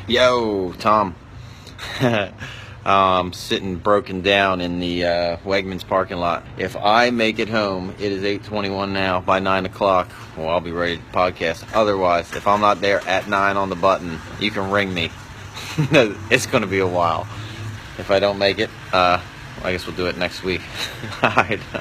Yo, Tom. I'm sitting broken down in the Wegmans parking lot. If I make it home, it is 8:21 now. By 9 o'clock, well, I'll be ready to podcast. Otherwise, if I'm not there at 9 on the button, you can ring me. It's going to be a while. If I don't make it, I guess we'll do it next week.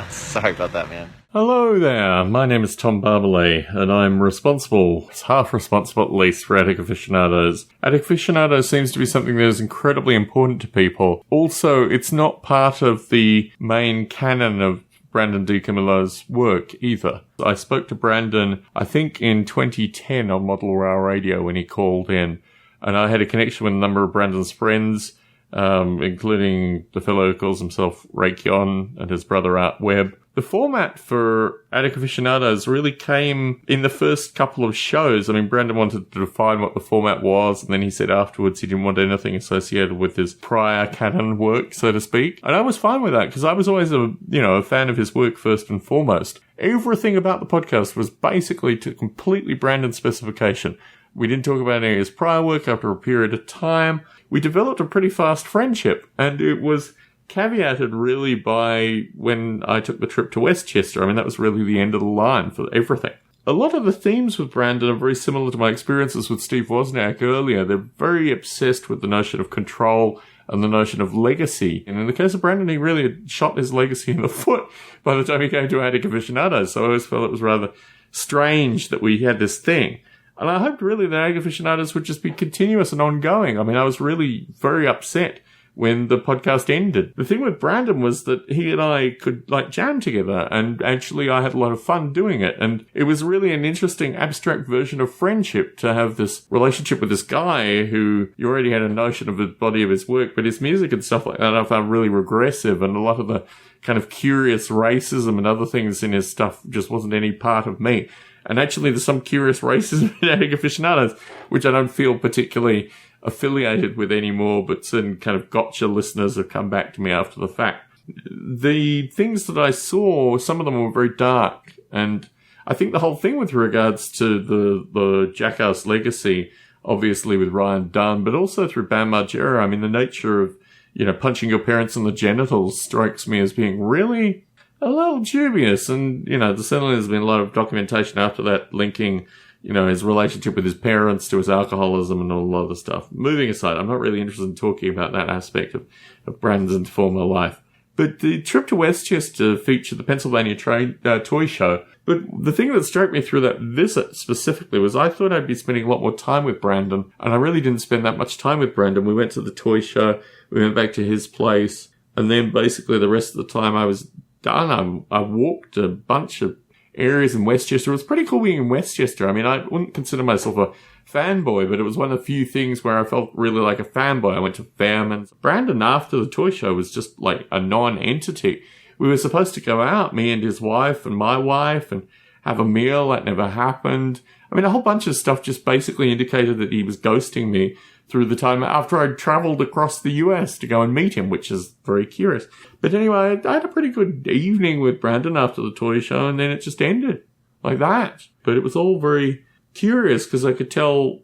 Sorry about that, man. Hello there, my name is Tom Barbalet, and I'm half responsible at least, for Attic Aficionados. Attic Aficionados seems to be something that is incredibly important to people. Also, it's not part of the main canon of Brandon DiCamillo's work either. I spoke to Brandon, I think in 2010 on Model Rail Radio when he called in, and I had a connection with a number of Brandon's friends, including the fellow who calls himself Rakeon and his brother Art Webb. The format for Attic Aficionados really came in the first couple of shows. I mean, Brandon wanted to define what the format was, and then he said afterwards he didn't want anything associated with his prior canon work, so to speak. And I was fine with that, because I was always a fan of his work first and foremost. Everything about the podcast was basically to completely Brandon's specification. We didn't talk about any of his prior work after a period of time. We developed a pretty fast friendship, and it was caveated really by when I took the trip to Westchester. I mean, that was really the end of the line for everything. A lot of the themes with Brandon are very similar to my experiences with Steve Wozniak earlier. They're very obsessed with the notion of control and the notion of legacy. And in the case of Brandon, he really had shot his legacy in the foot by the time he came to Attic Aficionados. So I always felt it was rather strange that we had this thing. And I hoped really that Attic Aficionados would just be continuous and ongoing. I mean, I was really very upset when the podcast ended. The thing with Brandon was that he and I could jam together, and actually I had a lot of fun doing it. And it was really an interesting abstract version of friendship to have this relationship with this guy who you already had a notion of the body of his work, but his music and stuff like that I found really regressive, and a lot of the kind of curious racism and other things in his stuff just wasn't any part of me. And actually there's some curious racism in Attic Aficionados, which I don't feel particularly affiliated with anymore, but certain kind of gotcha listeners have come back to me after the fact. The things that I saw, some of them were very dark, and I think the whole thing with regards to the Jackass legacy, obviously with Ryan Dunn, but also through Bam Margera, I mean, the nature of, punching your parents in the genitals strikes me as being really a little dubious, and, certainly there's been a lot of documentation after that linking his relationship with his parents to his alcoholism and all other stuff. Moving aside, I'm not really interested in talking about that aspect of Brandon's former life. But the trip to Westchester featured the Pennsylvania Toy Show. But the thing that struck me through that visit specifically was I thought I'd be spending a lot more time with Brandon, and I really didn't spend that much time with Brandon. We went to the toy show, we went back to his place, and then basically the rest of the time I was done. I walked a bunch of areas in Westchester. It was pretty cool being in Westchester. I mean, I wouldn't consider myself a fanboy, but it was one of the few things where I felt really like a fanboy. I went to Fairman's. Brandon, after the toy show, was just like a non-entity. We were supposed to go out, me and his wife and my wife, and have a meal. That never happened. I mean, a whole bunch of stuff just basically indicated that he was ghosting me through the time after I'd traveled across the US to go and meet him, which is very curious. But anyway, I had a pretty good evening with Brandon after the toy show, and then it just ended like that. But it was all very curious because I could tell,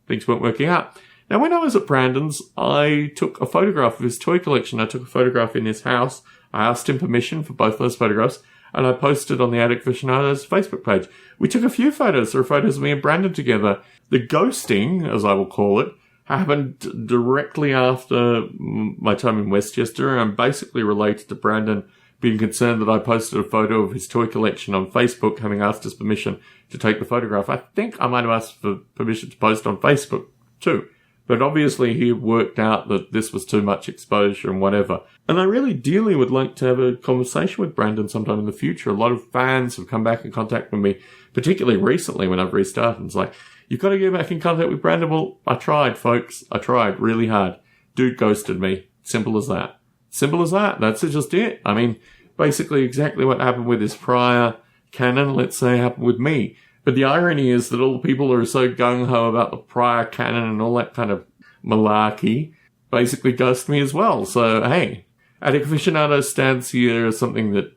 things weren't working out. Now, when I was at Brandon's, I took a photograph of his toy collection. I took a photograph in his house. I asked him permission for both those photographs, and I posted on the Attic Aficionados Facebook page. We took a few photos. There were photos of me and Brandon together. The ghosting, as I will call it, happened directly after my time in Westchester, and basically related to Brandon being concerned that I posted a photo of his toy collection on Facebook, having asked his permission to take the photograph. I think I might have asked for permission to post on Facebook too. But obviously he had worked out that this was too much exposure and whatever. And I really dearly would like to have a conversation with Brandon sometime in the future. A lot of fans have come back in contact with me, particularly recently when I've restarted. And it's like, you've got to get back in contact with Brandon. Well, I tried, folks. I tried really hard. Dude ghosted me. Simple as that. Simple as that. That's just it. I mean, basically exactly what happened with his prior canon, let's say, happened with me. But the irony is that all the people who are so gung-ho about the prior canon and all that kind of malarkey basically ghost me as well. So, hey, Attic Aficionados stands here as something that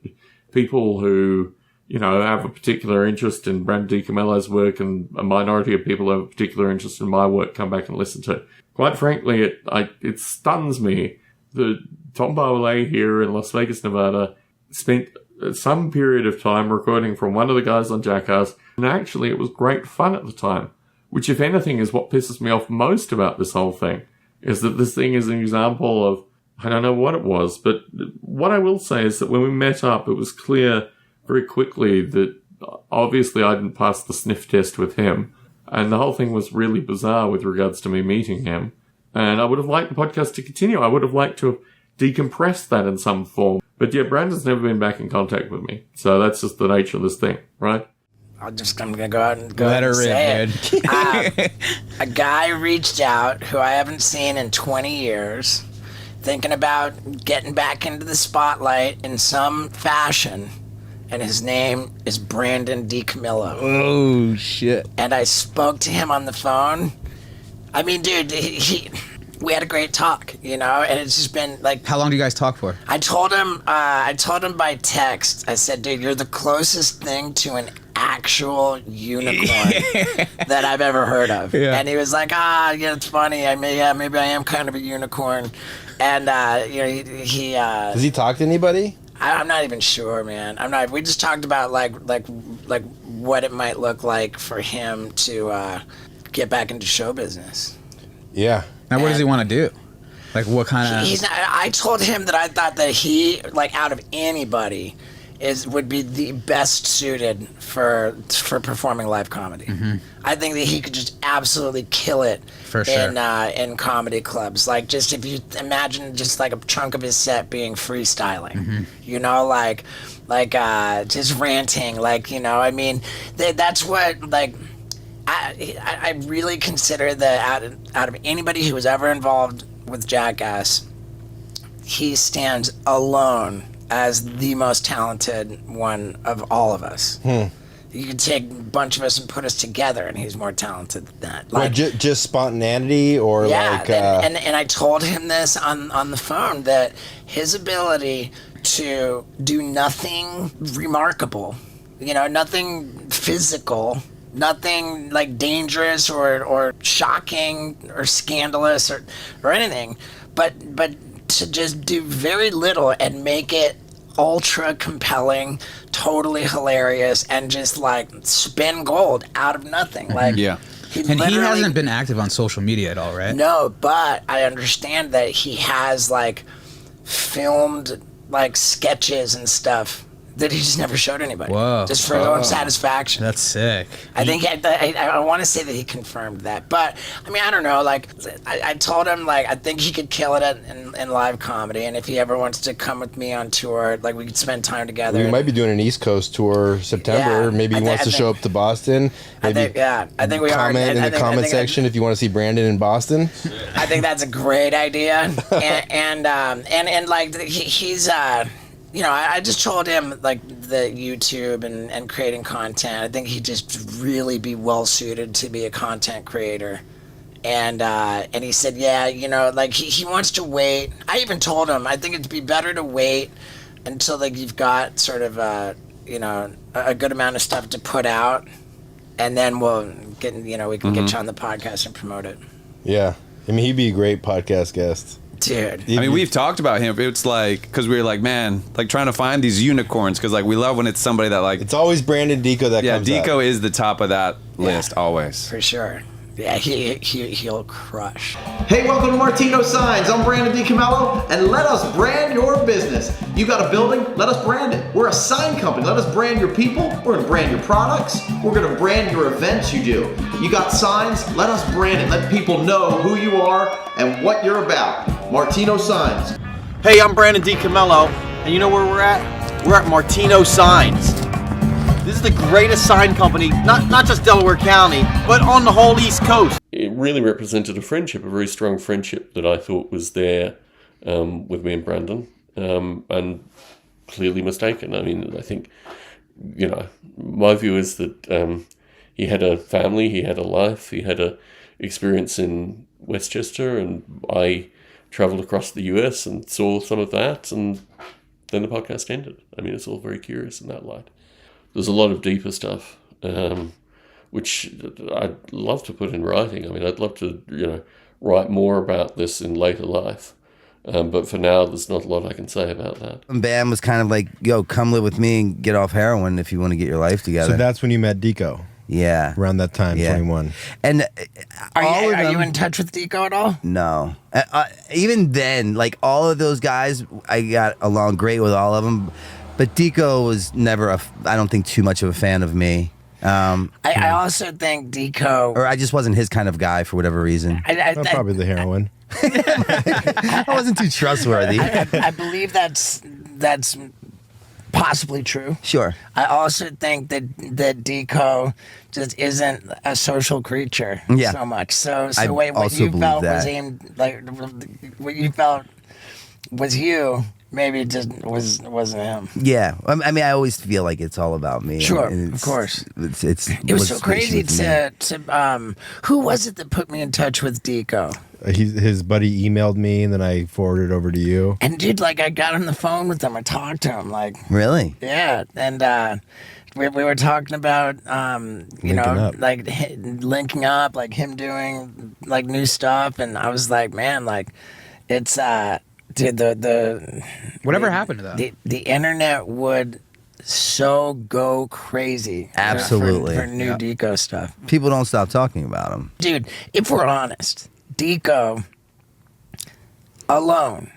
people who have a particular interest in Brandon DiCamillo's work, and a minority of people who have a particular interest in my work come back and listen to it. Quite frankly, it stuns me that Tom Barbalet here in Las Vegas, Nevada, spent some period of time recording from one of the guys on Jackass, and actually it was great fun at the time, which, if anything, is what pisses me off most about this whole thing, is that this thing is an example of, I don't know what it was, but what I will say is that when we met up, it was clear very quickly that obviously I didn't pass the sniff test with him, and the whole thing was really bizarre with regards to me meeting him. And I would have liked the podcast to continue. I would have liked to have decompressed that in some form. But yeah, Brandon's never been back in contact with me. So that's just the nature of this thing, right? I'm going to go out and Let her say rip, it. A guy reached out who I haven't seen in 20 years, thinking about getting back into the spotlight in some fashion. And his name is Brandon DiCamillo. Oh, shit. And I spoke to him on the phone. I mean, dude, we had a great talk, and it's just been like... How long do you guys talk for? I told him by text, I said, dude, you're the closest thing to an actual unicorn that I've ever heard of. Yeah. And he was like, it's funny. Maybe I am kind of a unicorn. And, he Does he talk to anybody? I'm not even sure, man. We just talked about like what it might look like for him to get back into show business. Yeah. Now, what does he want to do? Like, what kind of... I told him that I thought that he, like, out of anybody, would be the best suited for performing live comedy. Mm-hmm. I think that he could just absolutely kill it for sure in comedy clubs. Like, just if you imagine just like a chunk of his set being freestyling, mm-hmm. Just ranting, I mean, that's what, like, I really consider that out of anybody who was ever involved with Jackass, he stands alone as the most talented one of all of us. You could take a bunch of us and put us together, and he's more talented than that. Like, just spontaneity, or and I told him this on the phone, that his ability to do nothing remarkable, nothing physical, nothing like dangerous or shocking or scandalous or anything, but to just do very little and make it ultra compelling, totally hilarious, and just like spin gold out of nothing. Like, yeah. He hasn't been active on social media at all, right? No, but I understand that he has like filmed like sketches and stuff that he just never showed anybody. Whoa. Just for his own satisfaction. That's sick. I think I want to say that he confirmed that. But, I mean, I don't know. Like, I told him, like, I think he could kill it in live comedy. And if he ever wants to come with me on tour, like, we could spend time together. We might be doing an East Coast tour September. Yeah, Maybe he wants to show up to Boston. Maybe I think we are. Comment in the comment section if you want to see Brandon in Boston. I think that's a great idea. and like, he's... I just told him, like, the YouTube and creating content. I think he'd just really be well-suited to be a content creator. And he said, like, he wants to wait. I even told him, I think it'd be better to wait until, like, you've got sort of, a good amount of stuff to put out. And then we'll get, we can get you on the podcast and promote it. Yeah. I mean, he'd be a great podcast guest. Dude. I mean, we've talked about him. It's like, because we were like, man, like trying to find these unicorns, because like we love when it's somebody that like... It's always Brandon Dico that comes up. Yeah, Dico is the top of that list, always. For sure. Yeah, he'll crush. Hey, welcome to Martino Signs. I'm Brandon DiCamillo, and let us brand your business. You got a building? Let us brand it. We're a sign company. Let us brand your people. We're going to brand your products. We're going to brand your events you do. You got signs? Let us brand it. Let people know who you are and what you're about. Martino Signs. Hey, I'm Brandon DiCamillo, and you know where we're at? We're at Martino Signs. This is the greatest sign company, not just Delaware County, but on the whole East Coast. It really represented a friendship, a very strong friendship that I thought was there with me and Brandon, and clearly mistaken. I mean, I think, my view is that he had a family, he had a life, he had a experience in Westchester, and I traveled across the US and saw some of that, and then the podcast ended. I mean, it's all very curious in that light. there's a lot of deeper stuff, which I'd love to put in writing. I mean, I'd love to, write more about this in later life. But for now, there's not a lot I can say about that. And Bam was kind of like, yo, come live with me and get off heroin if you want to get your life together. So that's when you met Dico. Yeah. Around that time, 21. And are you in touch with Dico at all? No. Even then, like all of those guys, I got along great with all of them. But Dico was never, I don't think, too much of a fan of me. I also think Dico... Or I just wasn't his kind of guy for whatever reason. Probably the heroin. I wasn't too trustworthy. I believe that's possibly true. Sure. I also think that Dico just isn't a social creature so much. So what you felt was aimed, like what you felt was you. Maybe it just wasn't him. Yeah, I mean, I always feel like it's all about me. Sure, of course. It was so crazy to who was it that put me in touch with Dico? His buddy emailed me, and then I forwarded it over to you. And dude, like I got on the phone with him. I talked to him. Like really? Yeah, and we were talking about like linking up, like him doing like new stuff, and I was like, man, like it's dude, whatever happened to that? The internet would so go crazy. Absolutely. For new Dico stuff. People don't stop talking about him. Dude, if we're honest, Dico alone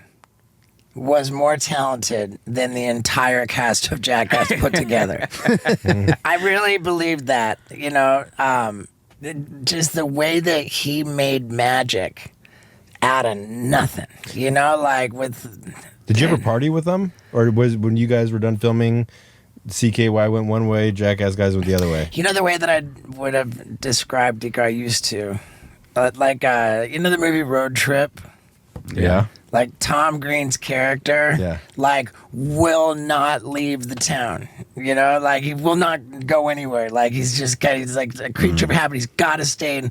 was more talented than the entire cast of Jackass put together. I really believe that, just the way that he made magic out of nothing, with... Did you ever party with them? Or was when you guys were done filming, CKY went one way, Jackass guys went the other way? The way that I would have described Dico, I used to. The movie Road Trip? Yeah. Like Tom Green's character, will not leave the town. He will not go anywhere. Like he's like a creature of habit. He's got to stay in,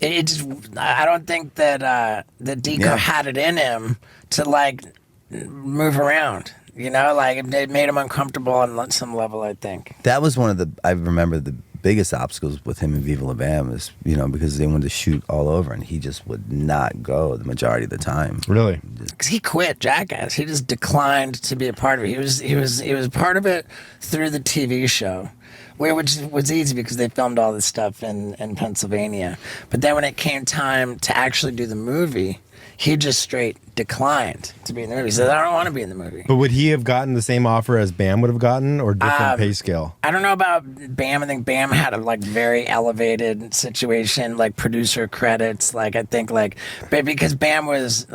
it just, I don't think that Dico had it in him to move around. It made him uncomfortable on some level, I think. That was one of I remember the biggest obstacles with him and Viva La Bam is, because they wanted to shoot all over and he just would not go the majority of the time. Really? Because he quit Jackass. He just declined to be a part of it. He was part of it through the TV show. Which was easy because they filmed all this stuff in Pennsylvania. But then when it came time to actually do the movie, he just straight declined to be in the movie. He said, I don't want to be in the movie. But would he have gotten the same offer as Bam would have gotten, or different pay scale? I don't know about Bam. I think Bam had a very elevated situation, like producer credits. I think because Bam was...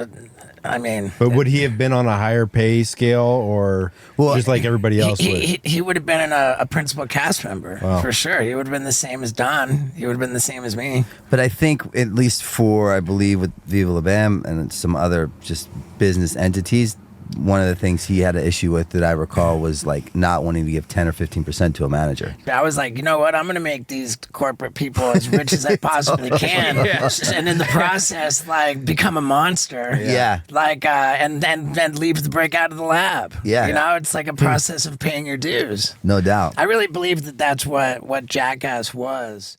But would he have been on a higher pay scale, or just like everybody else would? He would have been a principal cast member, for sure. He would have been the same as Don. He would have been the same as me. But I think, at least I believe, with Viva La Bam and some other just business entities, one of the things he had an issue with that I recall was not wanting to give 10 or 15% to a manager. I was like, you know what? I'm going to make these corporate people as rich as I possibly can, and in the process, become a monster. Yeah. And then leave the break out of the lab. Yeah. It's like a process of paying your dues. No doubt. I really believe that that's what Jackass was.